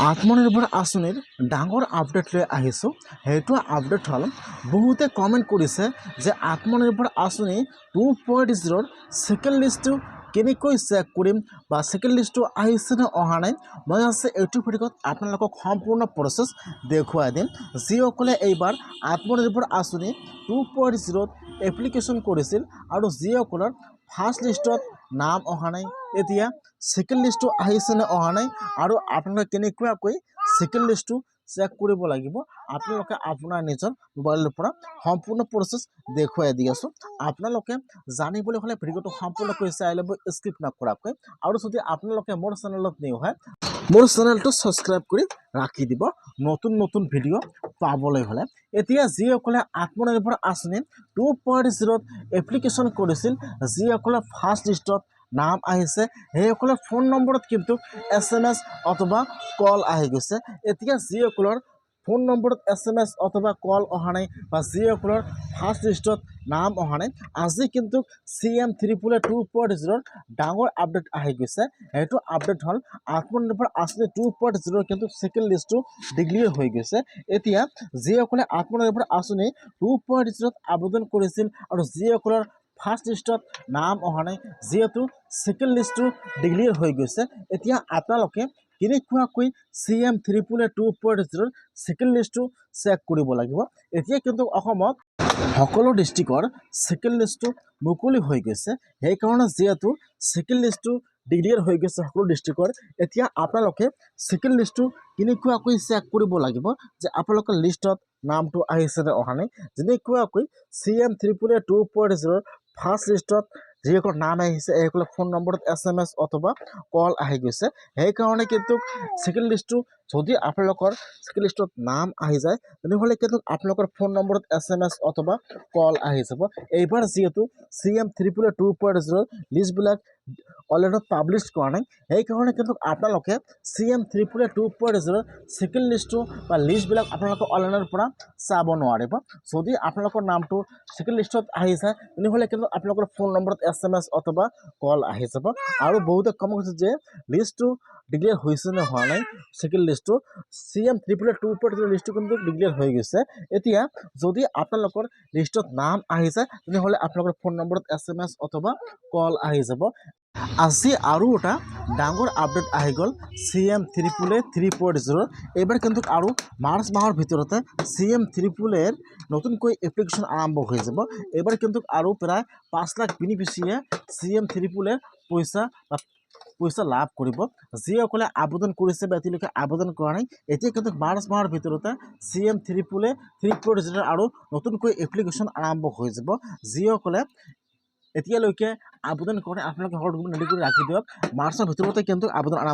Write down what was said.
আত্মনিৰ্ভৰ আঁচনিৰ ডাঙৰ আপডেট লৈ আহিছোঁ। সেইটো আপডেট হ'ল বহুতে কমেণ্ট কৰিছে যে আত্মনিৰ্ভৰ আঁচনি 2.0 ছেকেণ্ড লিষ্টটো কেনেকৈ চেক কৰিম বা ছেকেণ্ড লিষ্টটো আহিছে নে অহা নাই। মই আছে এইটো ভিডিঅ'ত আপোনালোকক সম্পূৰ্ণ প্ৰচেছ দেখুৱাই দিম। যিসকলে এইবাৰ আত্মনিৰ্ভৰ আঁচনি 2.0 এপ্লিকেশ্যন কৰিছিল আৰু যিসকলৰ ফাৰ্ষ্ট লিষ্টত নাম অহা নাই, এতিয়া ছেকেণ্ড লিষ্টটো আহিছে নে অহা নাই আৰু আপোনালোকে কেনেকুৱাকৈ ছেকেণ্ড লিষ্টটো চেক কৰিব লাগিব, আপোনালোকে আপোনাৰ নিজৰ মোবাইলৰ পৰা সম্পূৰ্ণ প্ৰচেছ দেখুৱাই দি আছোঁ। আপোনালোকে জানিবলৈ হ'লে ভিডিঅ'টো সম্পূৰ্ণকৈ চাই ল'ব, স্কিপ নকৰাকৈ। আৰু যদি আপোনালোকে মোৰ চেনেলত নিউ হয়, মোৰ চেনেলটো ছাবস্ক্ৰাইব কৰি ৰাখি দিব নতুন নতুন ভিডিঅ' পাবলৈ হ'লে। এতিয়া যিসকলে আত্মনিৰ্ভৰ আঁচনি 2.0 এপ্লিকেশ্যন কৰিছিল, যিসকলৰ ফাৰ্ষ্ট লিষ্টত নাম আহিছে, সেইসকলৰ ফোন নম্বৰত কিন্তু SMS অথবা কল আহি গৈছে। এতিয়া যিসকলৰ ফোন নম্বৰত SMS অথবা কল অহা নাই বা যিসকলৰ ফাৰ্ষ্ট লিষ্টত নাম অহা নাই, আজি কিন্তু CM 2.0 ডাঙৰ আপডেট আহি গৈছে। সেইটো আপডেট হ'ল আত্মনিৰ্ভৰ আঁচনি 2.0 কিন্তু ছেকেণ্ড লিষ্টটো ডিক্লেয়াৰ হৈ গৈছে। এতিয়া যিসকলে আত্মনিৰ্ভৰ আঁচনি 2.0 আবেদন কৰিছিল আৰু যিসকলৰ ফাৰ্ষ্ট লিষ্টত নাম অহা নাই, যিহেতু ছেকেণ্ড লিষ্টটো ডিক্লেয়াৰ হৈ গৈছে, এতিয়া আপোনালোকে কেনেকুৱাকৈ CM 2.0 ছেকেণ্ড লিষ্টটো চেক কৰিব লাগিব। এতিয়া কিন্তু অসমত সকলো ডিষ্ট্ৰিক্টৰ ছেকেণ্ড লিষ্টটো মুকলি হৈ গৈছে। সেইকাৰণে যিহেতু ছেকেণ্ড লিষ্টটো ডিক্লেয়াৰ হৈ গৈছে সকলো ডিষ্ট্ৰিক্টৰ, এতিয়া আপোনালোকে ছেকেণ্ড লিষ্টটো কেনেকুৱাকৈ চেক কৰিব লাগিব যে আপোনালোকৰ লিষ্টত নামটো আহিছে নে অহা নাই। যেনেকুৱাকৈ CM 2.0 ফাৰ্ষ্ট লিষ্টত যিসকল নাম আহিছে, এইসকলৰ ফোন নম্বৰত SMS অথবা কল আহি গৈছে। সেইকাৰণে কিন্তু ছেকেণ্ড লিষ্টটো যদি আপোনালোকৰ ছেকেণ্ড লিষ্টত নাম আহি যায়, তেনেহ'লে কিন্তু আপোনালোকৰ ফোন নম্বৰত SMS অথবা কল আহি যাব। এইবাৰ যিহেতু CM 2.0 লিষ্টবিলাক অলৰেডি পাব্লিছ কৰা নাই, সেইকাৰণে কিন্তু আপোনালোকে CM 2.0 ছেকেণ্ড লিষ্টটো বা লিষ্টবিলাক আপোনালোকে অনলাইনৰ পৰা চাব নোৱাৰিব। যদি আপোনালোকৰ নামটো ছেকেণ্ড লিষ্টত আহি যায়, তেনেহ'লে কিন্তু আপোনালোকৰ ফোন নম্বৰত SMS অথবা কল আহি যাব। আৰু বহুতে কমেণ্ট কৰিছে যে লিষ্টটো ডিক্লেয়াৰ হৈছে নে হোৱা নাই। ছেকেণ্ড লিষ্টটো CM 2.0 লিষ্টটো কিন্তু ডিক্লেয়াৰ হৈ গৈছে। এতিয়া যদি আপোনালোকৰ লিষ্টত নাম আহি যায়, তেনেহ'লে আপোনালোকৰ ফোন নম্বৰত SMS অথবা কল আহি যাব। আজি আৰু এটা ডাঙৰ আপডেট আহি গ'ল CM 3.0। এইবাৰ কিন্তু আৰু মাৰ্চ মাহৰ ভিতৰতে CM 3.0 নতুনকৈ এপ্লিকেশ্যন আৰম্ভ হৈ যাব। এইবাৰ কিন্তু আৰু প্ৰায় 5 লাখ বেনিফিচিয়াৰীয়ে CM 3.0 পইচা লাভ কৰিব। যিসকলে আবেদন কৰিছে বা এতিয়ালৈকে আবেদন কৰা নাই, এতিয়া কিন্তু মাৰ্চ মাহৰ ভিতৰতে CM 3.0 আৰু নতুনকৈ এপ্লিকেশ্যন আৰম্ভ হৈ যাব। যিসকলে এতিয়ালৈকে আবেদন কৰে, আপোনালোকে সকলো ৰেডি কৰি ৰাখি দিয়ক। মাৰ্চৰ ভিতৰতে কিন্তু আবেদন আৰম্ভ